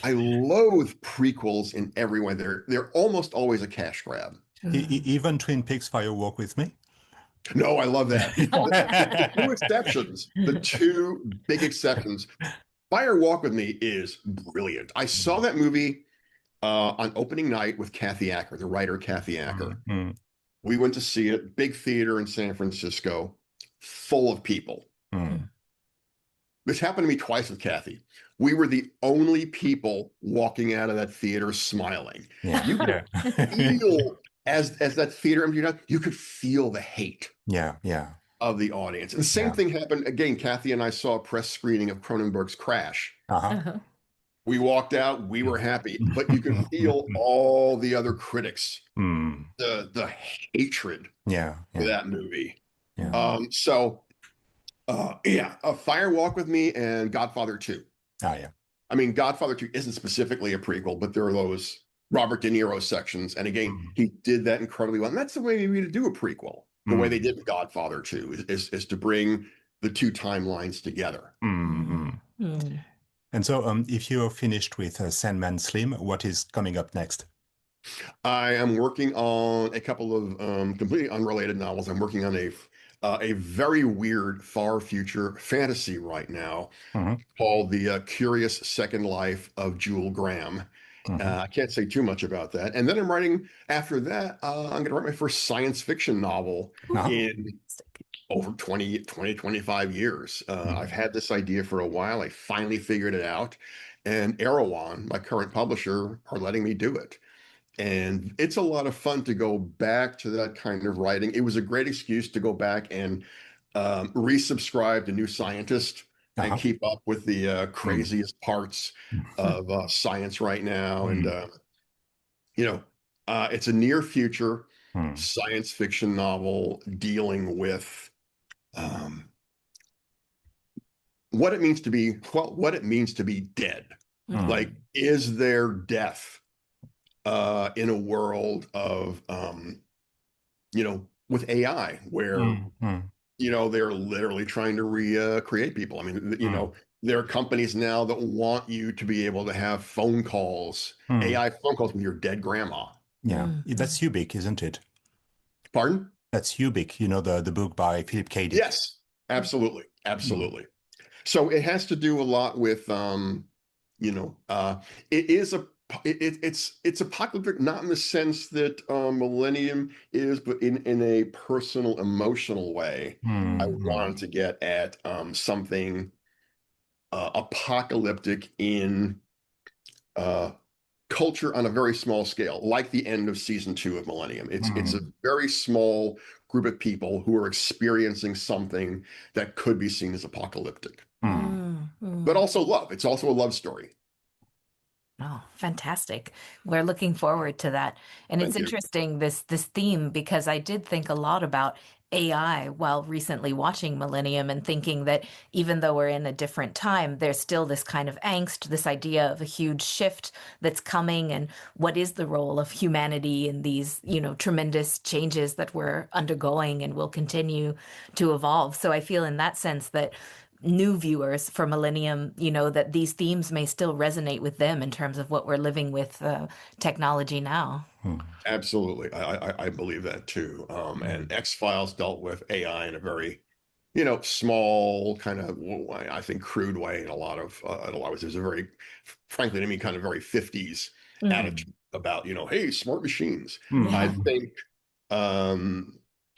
I loathe prequels in every way. They're almost always a cash grab. Even Twin Peaks Fire Walk with Me? No, I love that. The 2 big exceptions. Fire Walk with Me is brilliant. I saw that movie on opening night with Kathy Acker, the writer Kathy Acker. We went to see it, big theater in San Francisco, full of people. This happened to me twice with Kathy. We were the only people walking out of that theater smiling. You could feel, as that theater emptied out, you could feel the hate of the audience. And the same thing happened, again, Kathy and I saw a press screening of Cronenberg's Crash. We walked out, we were happy, but you could feel all the other critics, the hatred for that movie. Fire Walk with Me and Godfather 2. I mean, Godfather 2 isn't specifically a prequel, but there are those Robert De Niro sections. And again, he did that incredibly well. And that's the way maybe to do a prequel. The way they did in Godfather 2 is to bring the two timelines together. And so if you're finished with Sandman Slim, what is coming up next? I am working on a couple of completely unrelated novels. I'm working on a very weird far future fantasy right now called The Curious Second Life of Jewel Graham. I can't say too much about that. And then I'm writing, after that, I'm going to write my first science fiction novel in over 25 years. I've had this idea for a while. I finally figured it out. And Erewhon, my current publisher, are letting me do it. And it's a lot of fun to go back to that kind of writing. It was a great excuse to go back and resubscribe to New Scientist and keep up with the craziest parts of science right now. And, it's a near future science fiction novel dealing with what it means to be dead. Like, is there death in a world of, with AI where, they're literally trying to recreate people. I mean, there are companies now that want you to be able to have phone calls, AI phone calls with your dead grandma. Yeah, that's Ubik, isn't it? Pardon? That's Ubik, the book by Philip K. Dick. Yes, absolutely. Absolutely. So it has to do a lot with, it's apocalyptic, not in the sense that MillenniuM is, but in a personal, emotional way. I wanted to get at something apocalyptic in culture on a very small scale, like the end of season 2 of MillenniuM. It's a very small group of people who are experiencing something that could be seen as apocalyptic, but also love. It's also a love story. Oh, fantastic. We're looking forward to that. And it's interesting, this theme, because I did think a lot about AI while recently watching MillenniuM and thinking that even though we're in a different time, there's still this kind of angst, this idea of a huge shift that's coming, and what is the role of humanity in these, tremendous changes that we're undergoing and will continue to evolve. So I feel in that sense that new viewers for MillenniuM, that these themes may still resonate with them in terms of what we're living with technology now. Absolutely. I believe that too. And X-Files dealt with AI in a very, small kind of, I think, crude way in a lot of ways. There's a very, frankly, to me, kind of very 50s attitude about, hey, smart machines. I think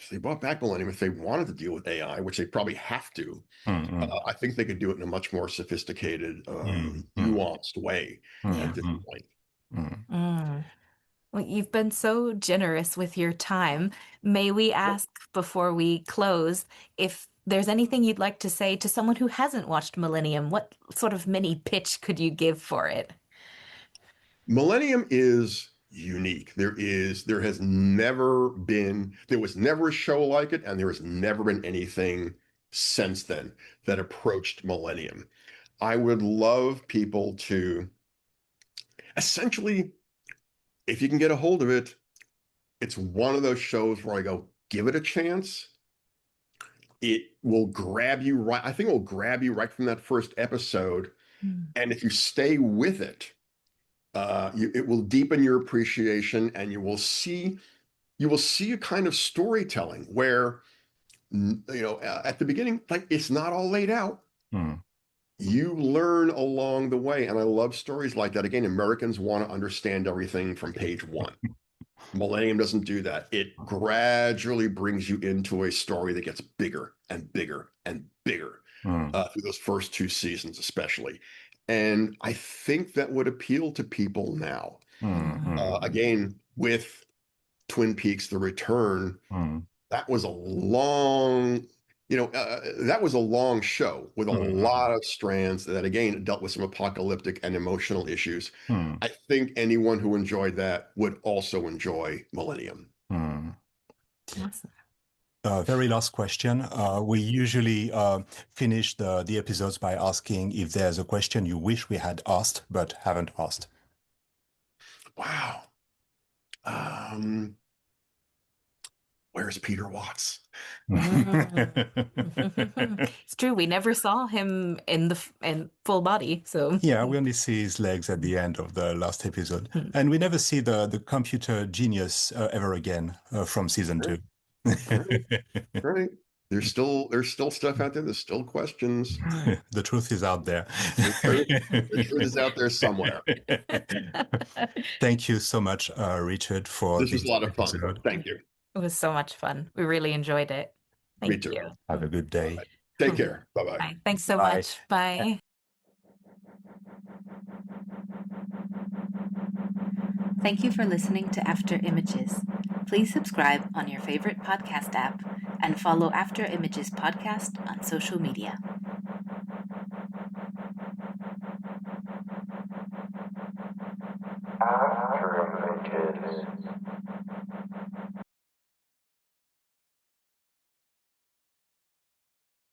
if they brought back MillenniuM, if they wanted to deal with AI, which they probably have to, I think they could do it in a much more sophisticated, nuanced way at this point. Well, you've been so generous with your time. May we ask before we close if there's anything you'd like to say to someone who hasn't watched MillenniuM? What sort of mini pitch could you give for it? MillenniuM is unique. There was never a show like it, and there has never been anything since then that approached MillenniuM. I would love people to essentially, if you can get a hold of it, it's one of those shows where I go, give it a chance. It will grab you right. I think it will grab you right from that first episode. And if you stay with it, it will deepen your appreciation, and you will see a kind of storytelling where, at the beginning, like, it's not all laid out. You learn along the way, and I love stories like that. Again, Americans want to understand everything from page 1. MillenniuM doesn't do that. It gradually brings you into a story that gets bigger and bigger and bigger through those first 2 seasons, especially. And I think that would appeal to people now. Again, with Twin Peaks: The Return, that was a long show with a lot of strands that, again, dealt with some apocalyptic and emotional issues. I think anyone who enjoyed that would also enjoy MillenniuM. Awesome. Very last question. We usually finish the episodes by asking if there's a question you wish we had asked but haven't asked. Wow. Where's Peter Watts? It's true. We never saw him in full body. So Yeah, we only see his legs at the end of the last episode, and we never see the computer genius ever again from season 2. Right. There's still stuff out there. There's still questions. The truth is out there. The truth is out there somewhere. Thank you so much, Richard, for This was a lot of fun. episode. Thank you. It was so much fun. We really enjoyed it. Me Thank too. you. Have a good day. Bye. Take care. Bye-bye. Bye. Thanks so Bye. much. Bye. Thank you for listening to After Images. Please subscribe on your favorite podcast app and follow After Images podcast on social media. After Images.